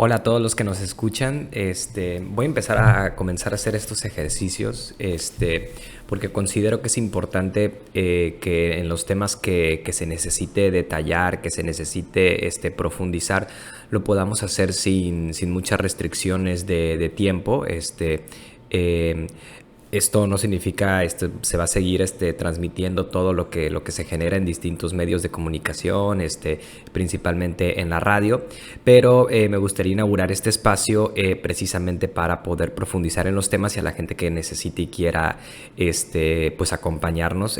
Hola a todos los que nos escuchan. Voy a empezar a comenzar a hacer estos ejercicios, porque considero que es importante que en los temas que se necesite detallar, que se necesite profundizar, lo podamos hacer sin muchas restricciones de tiempo. Eh, Esto no significa, se va a seguir transmitiendo todo lo que se genera en distintos medios de comunicación, principalmente en la radio, pero me gustaría inaugurar este espacio precisamente para poder profundizar en los temas y a la gente que necesite y quiera pues acompañarnos,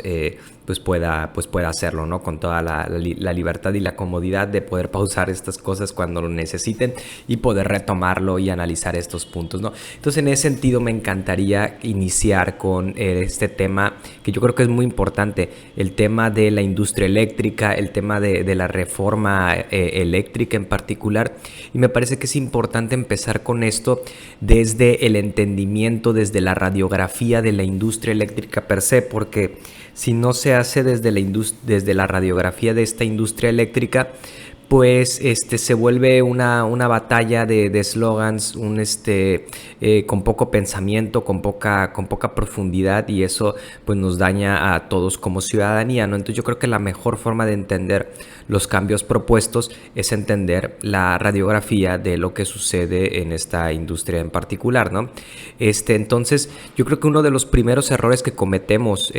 pues pueda hacerlo, ¿no? Con toda la libertad y la comodidad de poder pausar estas cosas cuando lo necesiten y poder retomarlo y analizar estos puntos, ¿no? Entonces, en ese sentido, me encantaría iniciar con este tema que yo creo que es muy importante, el tema de la industria eléctrica, el tema de la reforma eléctrica en particular, y me parece que es importante empezar con esto desde el entendimiento, desde la radiografía de la industria eléctrica per se, porque si no se hace desde la radiografía de esta industria eléctrica, pues se vuelve una batalla de eslogans, con poco pensamiento, con poca profundidad, y eso pues nos daña a todos como ciudadanía, ¿no? Entonces yo creo que la mejor forma de entender los cambios propuestos es entender la radiografía de lo que sucede en esta industria en particular, ¿no? Entonces yo creo que uno de los primeros errores que cometemos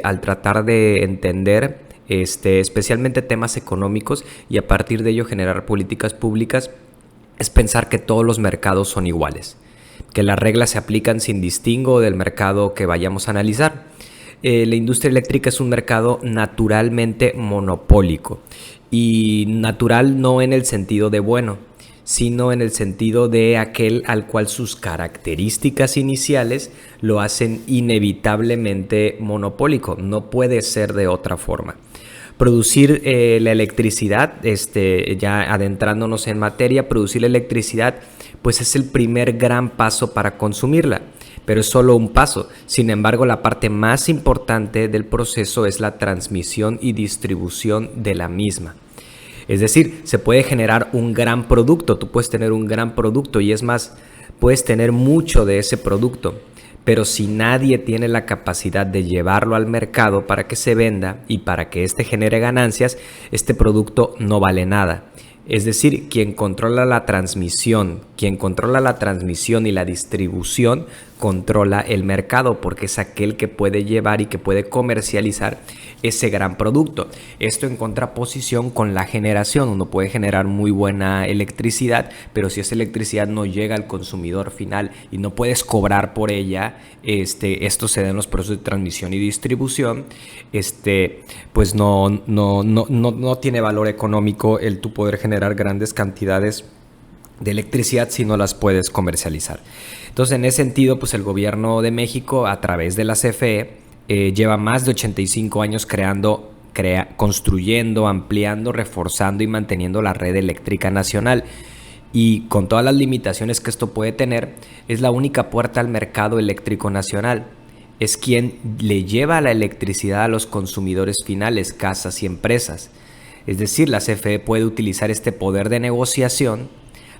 al tratar de entender especialmente temas económicos y a partir de ello generar políticas públicas, es pensar que todos los mercados son iguales, que las reglas se aplican sin distingo del mercado que vayamos a analizar. La industria eléctrica es un mercado naturalmente monopólico, y natural no en el sentido de bueno, sino en el sentido de aquel al cual sus características iniciales lo hacen inevitablemente monopólico. No puede ser de otra forma. Producir la electricidad, ya adentrándonos en materia, producir la electricidad pues es el primer gran paso para consumirla, pero es solo un paso. Sin embargo, la parte más importante del proceso es la transmisión y distribución de la misma. Es decir, se puede generar un gran producto, tú puedes tener un gran producto, y es más, puedes tener mucho de ese producto, pero si nadie tiene la capacidad de llevarlo al mercado para que se venda y para que genere ganancias, este producto no vale nada. Es decir, quien controla la transmisión y la distribución, controla el mercado, porque es aquel que puede llevar y que puede comercializar ese gran producto. Esto en contraposición con la generación. Uno puede generar muy buena electricidad, pero si esa electricidad no llega al consumidor final y no puedes cobrar por ella, esto se da en los procesos de transmisión y distribución, pues no tiene valor económico el tú poder generar grandes cantidades de electricidad si no las puedes comercializar. Entonces, en ese sentido, pues el gobierno de México, a través de la CFE, lleva más de 85 años construyendo, ampliando, reforzando y manteniendo la red eléctrica nacional. Y con todas las limitaciones que esto puede tener, es la única puerta al mercado eléctrico nacional. Es quien le lleva la electricidad a los consumidores finales, casas y empresas. Es decir, la CFE puede utilizar este poder de negociación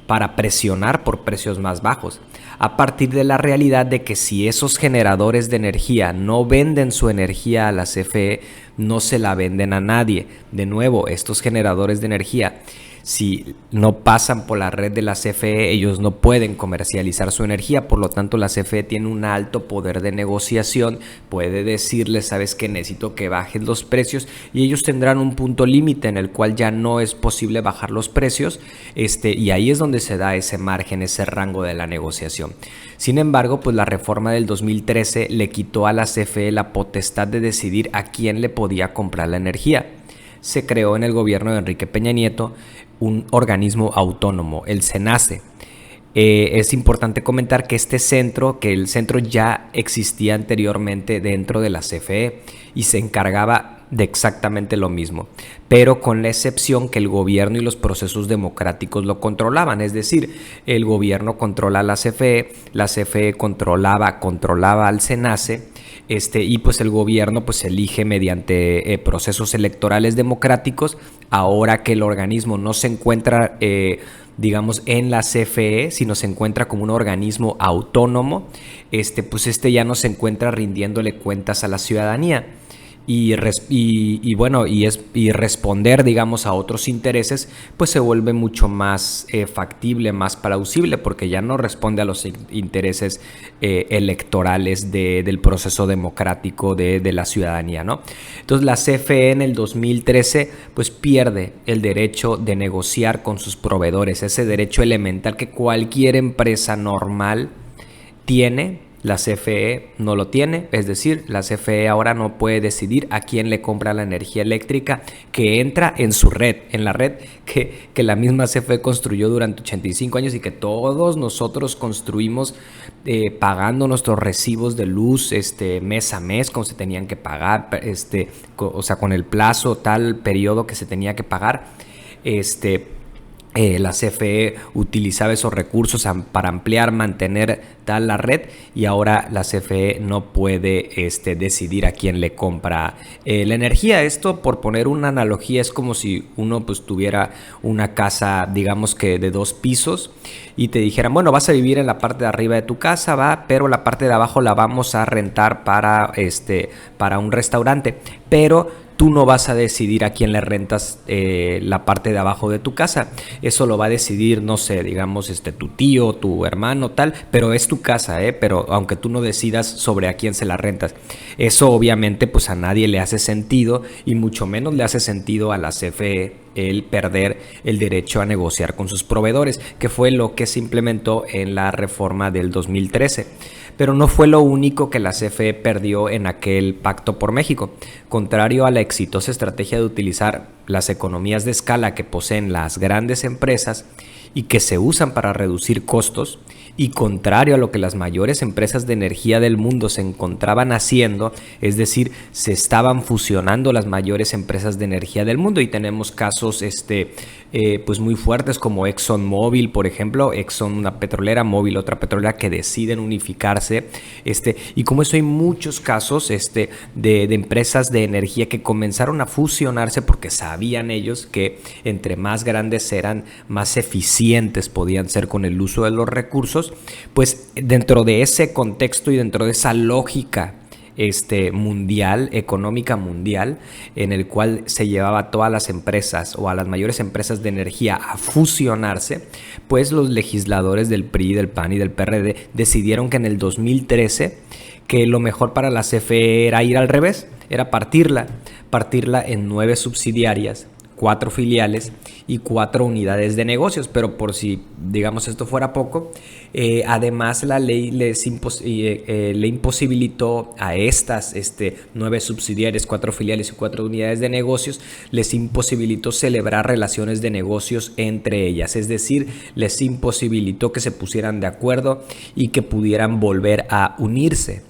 para presionar por precios más bajos, a partir de la realidad de que si esos generadores de energía no venden su energía a la CFE, no se la venden a nadie. De nuevo, estos generadores de energía, si no pasan por la red de la CFE, ellos no pueden comercializar su energía. Por lo tanto, la CFE tiene un alto poder de negociación, puede decirles, sabes que necesito que bajen los precios, y ellos tendrán un punto límite en el cual ya no es posible bajar los precios, y ahí es donde se da ese margen, ese rango de la negociación. Sin embargo, pues la reforma del 2013 le quitó a la CFE la potestad de decidir a quién le podía comprar la energía. Se creó en el gobierno de Enrique Peña Nieto un organismo autónomo, el CENACE. Es importante comentar que el centro ya existía anteriormente dentro de la CFE y se encargaba de exactamente lo mismo, pero con la excepción que el gobierno y los procesos democráticos lo controlaban. Es decir, el gobierno controla la CFE controlaba al SENACE, y pues el gobierno pues elige mediante procesos electorales democráticos. Ahora que el organismo no se encuentra digamos en la CFE, sino se encuentra como un organismo autónomo, pues ya no se encuentra rindiéndole cuentas a la ciudadanía. Y responder, digamos, a otros intereses, pues se vuelve mucho más factible, más plausible, porque ya no responde a los intereses electorales del proceso democrático de la ciudadanía, ¿no? Entonces la CFE en el 2013 pues pierde el derecho de negociar con sus proveedores, ese derecho elemental que cualquier empresa normal tiene. La CFE no lo tiene, es decir, la CFE ahora no puede decidir a quién le compra la energía eléctrica que entra en su red, en la red que la misma CFE construyó durante 85 años y que todos nosotros construimos pagando nuestros recibos de luz mes a mes, como se tenían que pagar, o sea, con el plazo, tal periodo que se tenía que pagar. La CFE utilizaba esos recursos para ampliar, mantener tal la red, y ahora la CFE no puede decidir a quién le compra la energía. Esto, por poner una analogía, es como si uno pues tuviera una casa, digamos que de 2 pisos, y te dijeran, bueno, vas a vivir en la parte de arriba de tu casa, pero la parte de abajo la vamos a rentar para un restaurante, pero tú no vas a decidir a quién le rentas la parte de abajo de tu casa. Eso lo va a decidir, no sé, digamos, tu tío, tu hermano, tal, pero es tu casa, pero aunque tú no decidas sobre a quién se la rentas. Eso obviamente pues a nadie le hace sentido, y mucho menos le hace sentido a la CFE el perder el derecho a negociar con sus proveedores, que fue lo que se implementó en la reforma del 2013. Pero no fue lo único que la CFE perdió en aquel Pacto por México. Contrario a la exitosa estrategia de utilizar las economías de escala que poseen las grandes empresas y que se usan para reducir costos, y contrario a lo que las mayores empresas de energía del mundo se encontraban haciendo, es decir, se estaban fusionando las mayores empresas de energía del mundo, y tenemos casos pues muy fuertes como ExxonMobil, por ejemplo, Exxon una petrolera, Mobil otra petrolera, que deciden unificarse, y como eso hay muchos casos de empresas de energía que comenzaron a fusionarse porque sabían ellos que entre más grandes eran, más eficientes podían ser con el uso de los recursos. Pues dentro de ese contexto y dentro de esa lógica mundial, económica mundial, en el cual se llevaba a todas las empresas o a las mayores empresas de energía a fusionarse, pues los legisladores del PRI, del PAN y del PRD decidieron que en el 2013 que lo mejor para la CFE era ir al revés, era partirla en 9 subsidiarias, 4 filiales y 4 unidades de negocios. Pero por si, digamos, esto fuera poco, además la ley le imposibilitó a estas 9 subsidiarias, 4 filiales y 4 unidades de negocios, les imposibilitó celebrar relaciones de negocios entre ellas. Es decir, les imposibilitó que se pusieran de acuerdo y que pudieran volver a unirse.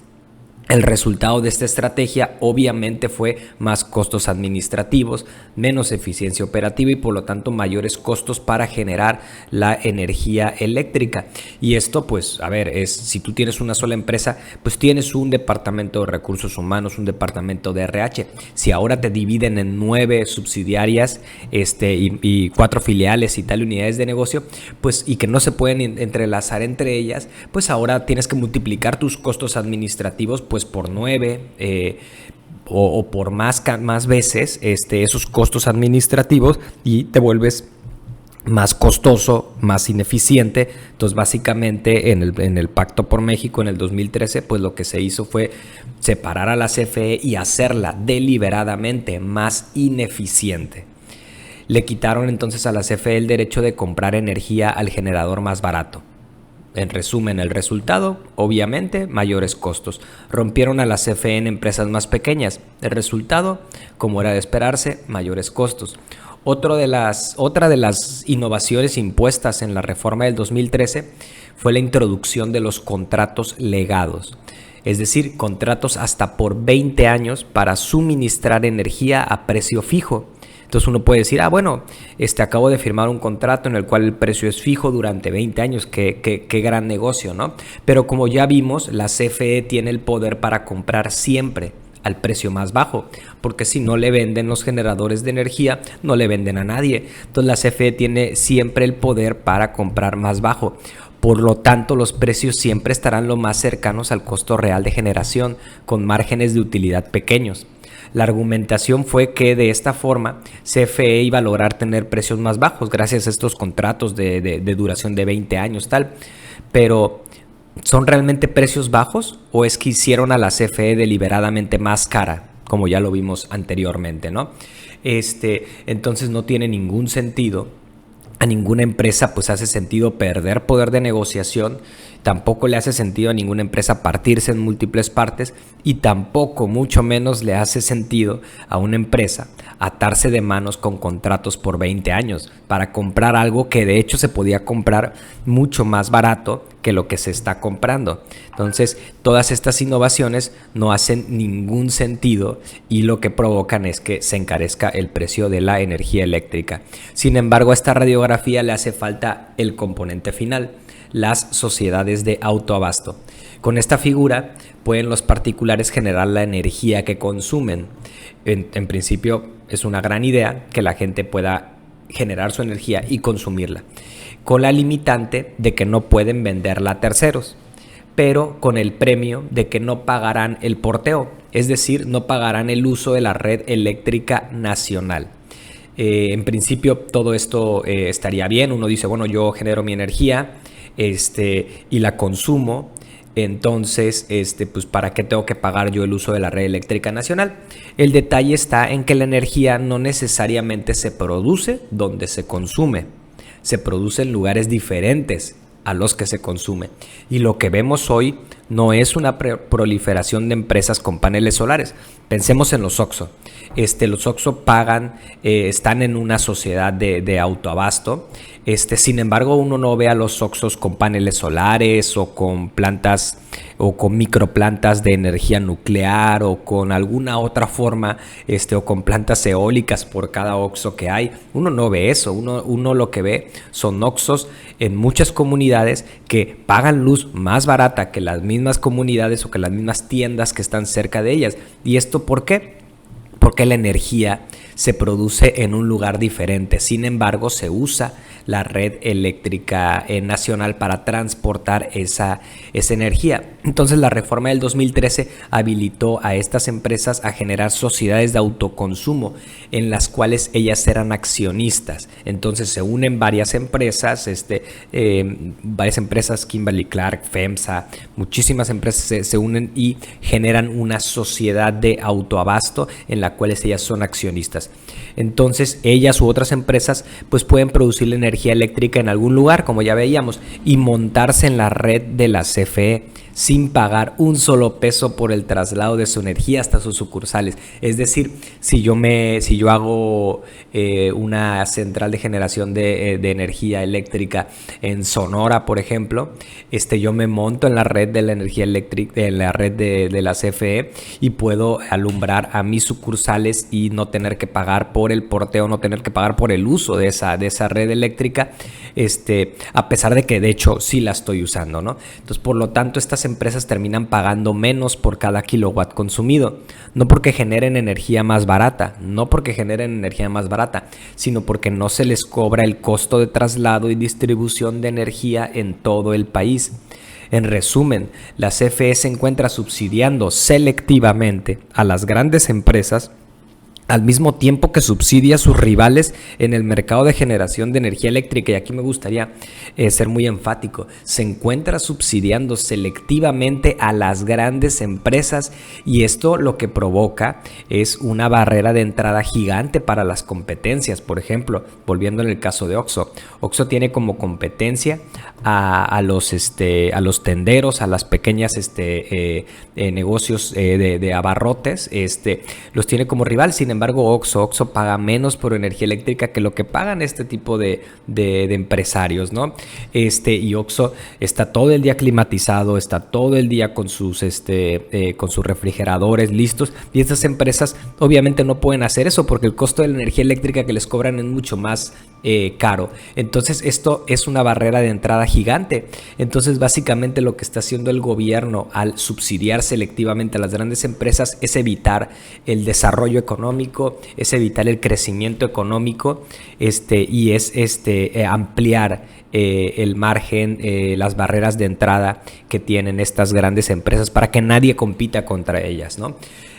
El resultado de esta estrategia obviamente fue más costos administrativos, menos eficiencia operativa y por lo tanto mayores costos para generar la energía eléctrica. Y esto pues, a ver, si tú tienes una sola empresa, pues tienes un departamento de recursos humanos, un departamento de RH. Si ahora te dividen en 9 subsidiarias y 4 filiales y tal unidades de negocio, pues y que no se pueden entrelazar entre ellas, pues ahora tienes que multiplicar tus costos administrativos pues por 9 o por más veces esos costos administrativos, y te vuelves más costoso, más ineficiente. Entonces básicamente en el Pacto por México en el 2013 pues lo que se hizo fue separar a la CFE y hacerla deliberadamente más ineficiente. Le quitaron entonces a la CFE el derecho de comprar energía al generador más barato. En resumen, el resultado, obviamente, mayores costos. Rompieron a la CFE en empresas más pequeñas. El resultado, como era de esperarse, mayores costos. Otra de las innovaciones impuestas en la reforma del 2013 fue la introducción de los contratos legados. es decir, contratos hasta por 20 años para suministrar energía a precio fijo. Entonces uno puede decir, bueno, acabo de firmar un contrato en el cual el precio es fijo durante 20 años, qué gran negocio, ¿no? Pero como ya vimos, la CFE tiene el poder para comprar siempre al precio más bajo, porque si no le venden los generadores de energía, no le venden a nadie. Entonces la CFE tiene siempre el poder para comprar más bajo. Por lo tanto, los precios siempre estarán lo más cercanos al costo real de generación, con márgenes de utilidad pequeños. La argumentación fue que de esta forma CFE iba a lograr tener precios más bajos gracias a estos contratos de duración de 20 años, tal. Pero ¿son realmente precios bajos o es que hicieron a la CFE deliberadamente más cara, como ya lo vimos anteriormente, ¿no? Entonces no tiene ningún sentido. A ninguna empresa pues hace sentido perder poder de negociación, tampoco le hace sentido a ninguna empresa partirse en múltiples partes y tampoco, mucho menos le hace sentido a una empresa atarse de manos con contratos por 20 años para comprar algo que de hecho se podía comprar mucho más barato que lo que se está comprando. Entonces, todas estas innovaciones no hacen ningún sentido y lo que provocan es que se encarezca el precio de la energía eléctrica. Sin embargo, a esta radiografía le hace falta el componente final, las sociedades de autoabasto. Con esta figura pueden los particulares generar la energía que consumen. En principio es una gran idea que la gente pueda generar su energía y consumirla, con la limitante de que no pueden venderla a terceros, pero con el premio de que no pagarán el porteo, es decir, no pagarán el uso de la red eléctrica nacional. En principio todo esto estaría bien. Uno dice, bueno, yo genero mi energía y la consumo, entonces pues ¿para qué tengo que pagar yo el uso de la red eléctrica nacional? El detalle está en que la energía no necesariamente se produce donde se consume, se produce en lugares diferentes a los que se consume. Y lo que vemos hoy no es una proliferación de empresas con paneles solares. Pensemos en los OXXO. Los OXXO pagan, están en una sociedad de autoabasto. Sin embargo, uno no ve a los OXXOs con paneles solares o con plantas o con microplantas de energía nuclear o con alguna otra forma, o con plantas eólicas por cada OXXO que hay. Uno no ve eso. Uno lo que ve son OXXOs en muchas comunidades que pagan luz más barata que las mismas comunidades o que las mismas tiendas que están cerca de ellas. ¿Y esto por qué? Porque la energía se produce en un lugar diferente. Sin embargo, se usa la red eléctrica nacional para transportar esa energía. Entonces, la reforma del 2013 habilitó a estas empresas a generar sociedades de autoconsumo en las cuales ellas eran accionistas. Entonces, se unen varias empresas, Kimberly-Clark, FEMSA, muchísimas empresas se unen y generan una sociedad de autoabasto en la cual ellas son accionistas. Entonces ellas u otras empresas pues pueden producir la energía eléctrica en algún lugar, como ya veíamos, y montarse en la red de la CFE sin pagar un solo peso por el traslado de su energía hasta sus sucursales. Es decir, si yo hago una central de generación de energía eléctrica en Sonora, por ejemplo, yo me monto en la red de la energía eléctrica, en la red de la CFE, y puedo alumbrar a mis sucursales y no tener que pagar por el porteo, no tener que pagar por el uso de esa red eléctrica, a pesar de que de hecho sí la estoy usando, ¿no? Entonces, por lo tanto, estas empresas terminan pagando menos por cada kilowatt consumido, no porque generen energía más barata, sino porque no se les cobra el costo de traslado y distribución de energía en todo el país. En resumen, la CFE se encuentra subsidiando selectivamente a las grandes empresas al mismo tiempo que subsidia a sus rivales en el mercado de generación de energía eléctrica. Y aquí me gustaría ser muy enfático. Se encuentra subsidiando selectivamente a las grandes empresas, y esto lo que provoca es una barrera de entrada gigante para las competencias. Por ejemplo, volviendo en el caso de OXXO. OXXO tiene como competencia a los tenderos, a las pequeñas negocios de abarrotes, los tiene como rival. Sin embargo, embargo, Oxxo paga menos por energía eléctrica que lo que pagan este tipo de empresarios, ¿no? Y Oxxo está todo el día climatizado, está todo el día con sus refrigeradores listos, y estas empresas obviamente no pueden hacer eso porque el costo de la energía eléctrica que les cobran es mucho más caro. Entonces esto es una barrera de entrada gigante. Entonces básicamente lo que está haciendo el gobierno al subsidiar selectivamente a las grandes empresas es evitar el desarrollo económico, es evitar el crecimiento económico, y es ampliar el margen, las barreras de entrada que tienen estas grandes empresas para que nadie compita contra ellas, ¿no?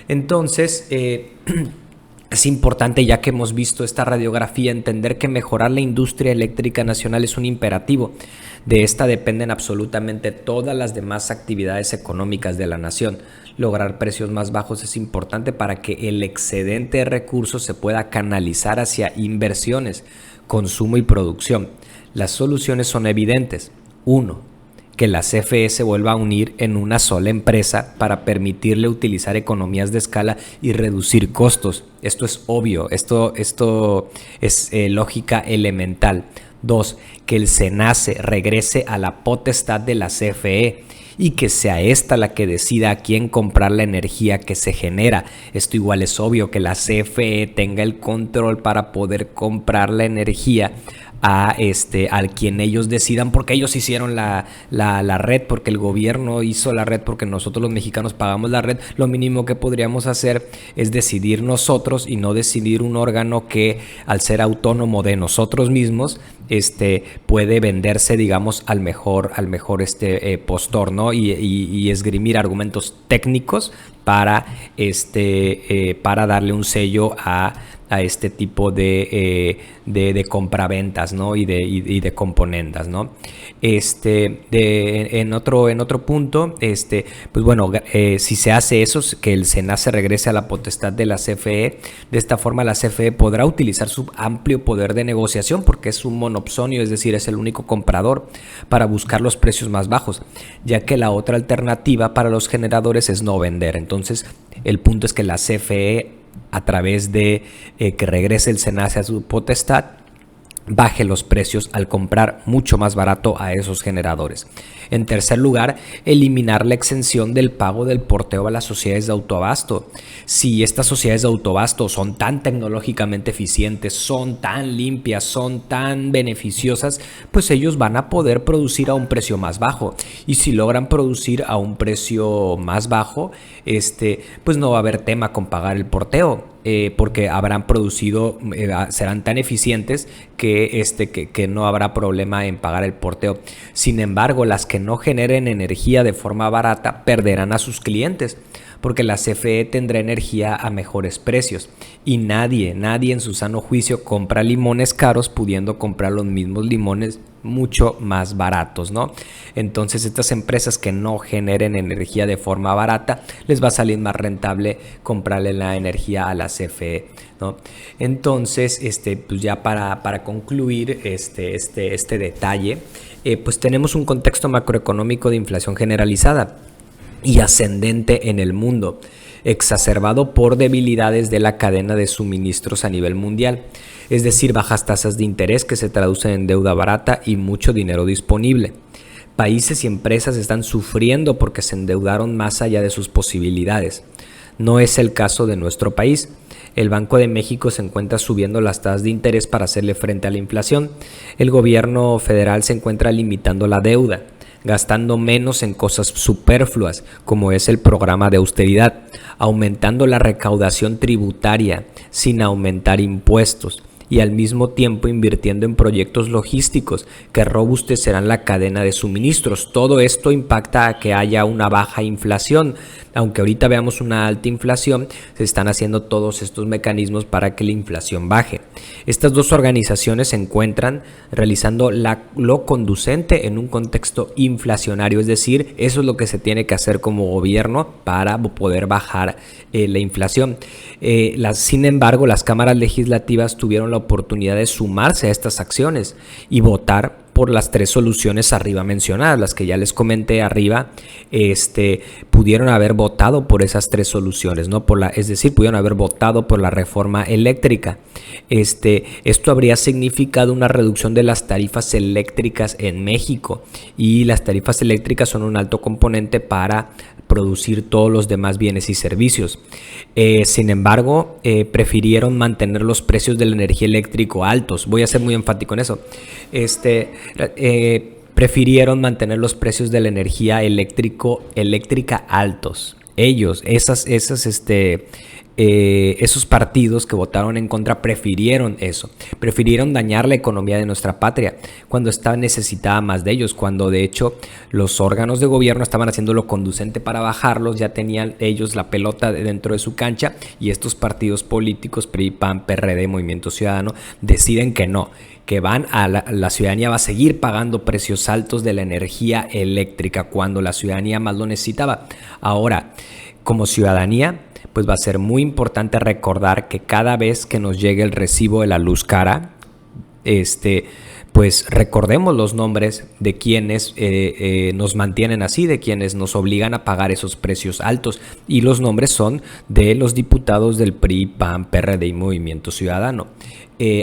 Entonces es importante, ya que hemos visto esta radiografía, entender que mejorar la industria eléctrica nacional es un imperativo. De esta dependen absolutamente todas las demás actividades económicas de la nación. Lograr precios más bajos es importante para que el excedente de recursos se pueda canalizar hacia inversiones, consumo y producción. Las soluciones son evidentes. 1. Que la CFE se vuelva a unir en una sola empresa para permitirle utilizar economías de escala y reducir costos. Esto es obvio, esto es lógica elemental. 2. Que el SENACE regrese a la potestad de la CFE y que sea esta la que decida a quién comprar la energía que se genera. Esto igual es obvio, que la CFE tenga el control para poder comprar la energía al quien ellos decidan, porque ellos hicieron la red, porque el gobierno hizo la red, porque nosotros los mexicanos pagamos la red. Lo mínimo que podríamos hacer es decidir nosotros y no decidir un órgano que, al ser autónomo de nosotros mismos, puede venderse, digamos, al mejor postor, ¿no? Y esgrimir argumentos técnicos para darle un sello a este tipo de compraventas, ¿no? y de componendas, ¿no? En otro punto, pues bueno, si se hace eso, que el SENACE regrese a la potestad de la CFE, de esta forma la CFE podrá utilizar su amplio poder de negociación, porque es un monopsonio, es decir, es el único comprador, para buscar los precios más bajos, ya que la otra alternativa para los generadores es no vender. Entonces, el punto es que la CFE, a través de que regrese el SENACE a su potestad, baje los precios al comprar mucho más barato a esos generadores. En tercer lugar, eliminar la exención del pago del porteo a las sociedades de autoabasto. Si estas sociedades de autoabasto son tan tecnológicamente eficientes, son tan limpias, son tan beneficiosas, pues ellos van a poder producir a un precio más bajo. Y si logran producir a un precio más bajo, pues no va a haber tema con pagar el porteo. Porque habrán producido, serán tan eficientes que no habrá problema en pagar el porteo. Sin embargo, las que no generen energía de forma barata perderán a sus clientes, porque la CFE tendrá energía a mejores precios, y nadie en su sano juicio compra limones caros pudiendo comprar los mismos limones mucho más baratos, ¿no? Entonces, estas empresas que no generen energía de forma barata, les va a salir más rentable comprarle la energía a la CFE, ¿no? Entonces, pues ya para concluir este detalle, pues tenemos un contexto macroeconómico de inflación generalizada y ascendente en el mundo, exacerbado por debilidades de la cadena de suministros a nivel mundial, es decir, bajas tasas de interés que se traducen en deuda barata y mucho dinero disponible. Países y empresas están sufriendo porque se endeudaron más allá de sus posibilidades. No es el caso de nuestro país. El Banco de México se encuentra subiendo las tasas de interés para hacerle frente a la inflación. El gobierno federal se encuentra limitando la deuda, gastando menos en cosas superfluas, como es el programa de austeridad, aumentando la recaudación tributaria sin aumentar impuestos, y al mismo tiempo invirtiendo en proyectos logísticos que robustecerán la cadena de suministros. Todo esto impacta a que haya una baja inflación. Aunque ahorita veamos una alta inflación, se están haciendo todos estos mecanismos para que la inflación baje. Estas dos organizaciones se encuentran realizando lo conducente en un contexto inflacionario, es decir, eso es lo que se tiene que hacer como gobierno para poder bajar la inflación. Sin embargo, las cámaras legislativas tuvieron la oportunidad de sumarse a estas acciones y votar por las tres soluciones arriba mencionadas, las que ya les comenté arriba. Pudieron haber votado por esas tres soluciones, ¿no? Es decir, pudieron haber votado por la reforma eléctrica. Esto habría significado una reducción de las tarifas eléctricas en México, y las tarifas eléctricas son un alto componente para producir todos los demás bienes y servicios. Sin embargo, prefirieron mantener los precios de la energía eléctrica altos. Voy a ser muy enfático en eso. Prefirieron mantener los precios de la energía eléctrica altos. Esos partidos que votaron en contra prefirieron eso, prefirieron dañar la economía de nuestra patria cuando estaba necesitada más de ellos, cuando de hecho los órganos de gobierno estaban haciendo lo conducente para bajarlos, ya tenían ellos la pelota dentro de su cancha, y estos partidos políticos, PRI, PAN, PRD, Movimiento Ciudadano, deciden que no, que la ciudadanía va a seguir pagando precios altos de la energía eléctrica cuando la ciudadanía más lo necesitaba. Ahora, como ciudadanía, pues va a ser muy importante recordar que cada vez que nos llegue el recibo de la luz cara, pues recordemos los nombres de quienes nos mantienen así, de quienes nos obligan a pagar esos precios altos, y los nombres son de los diputados del PRI, PAN, PRD y Movimiento Ciudadano.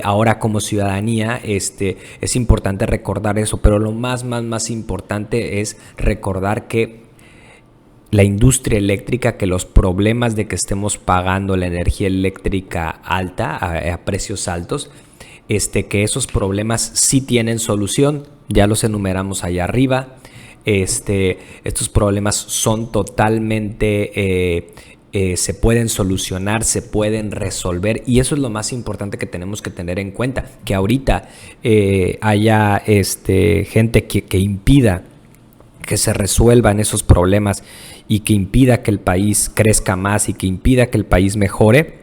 Ahora, como ciudadanía, es importante recordar eso, pero lo más importante es recordar que la industria eléctrica, que los problemas de que estemos pagando la energía eléctrica alta a precios altos, que esos problemas sí tienen solución. Ya los enumeramos allá arriba. Estos problemas son totalmente se pueden solucionar, se pueden resolver, y eso es lo más importante que tenemos que tener en cuenta, que ahorita haya gente que impida que se resuelvan esos problemas y que impida que el país crezca más y que impida que el país mejore,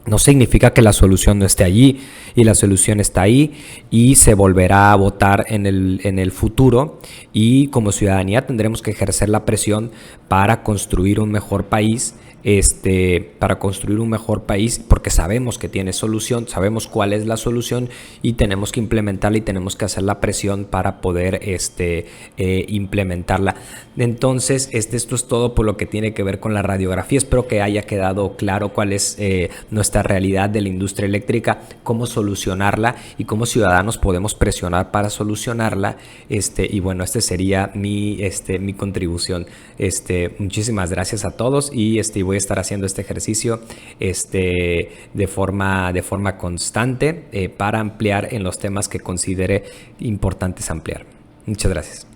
no significa que la solución no esté allí, y la solución está ahí y se volverá a votar en el futuro, y como ciudadanía tendremos que ejercer la presión para construir un mejor país, porque sabemos que tiene solución, sabemos cuál es la solución y tenemos que implementarla, y tenemos que hacer la presión para poder implementarla. Entonces, esto es todo por lo que tiene que ver con la radiografía. Espero que haya quedado claro cuál es nuestra realidad de la industria eléctrica, cómo solucionarla y cómo ciudadanos podemos presionar para solucionarla. Y bueno, sería mi contribución. Muchísimas gracias a todos, y voy a estar haciendo este ejercicio de forma constante para ampliar en los temas que considere importantes ampliar. Muchas gracias.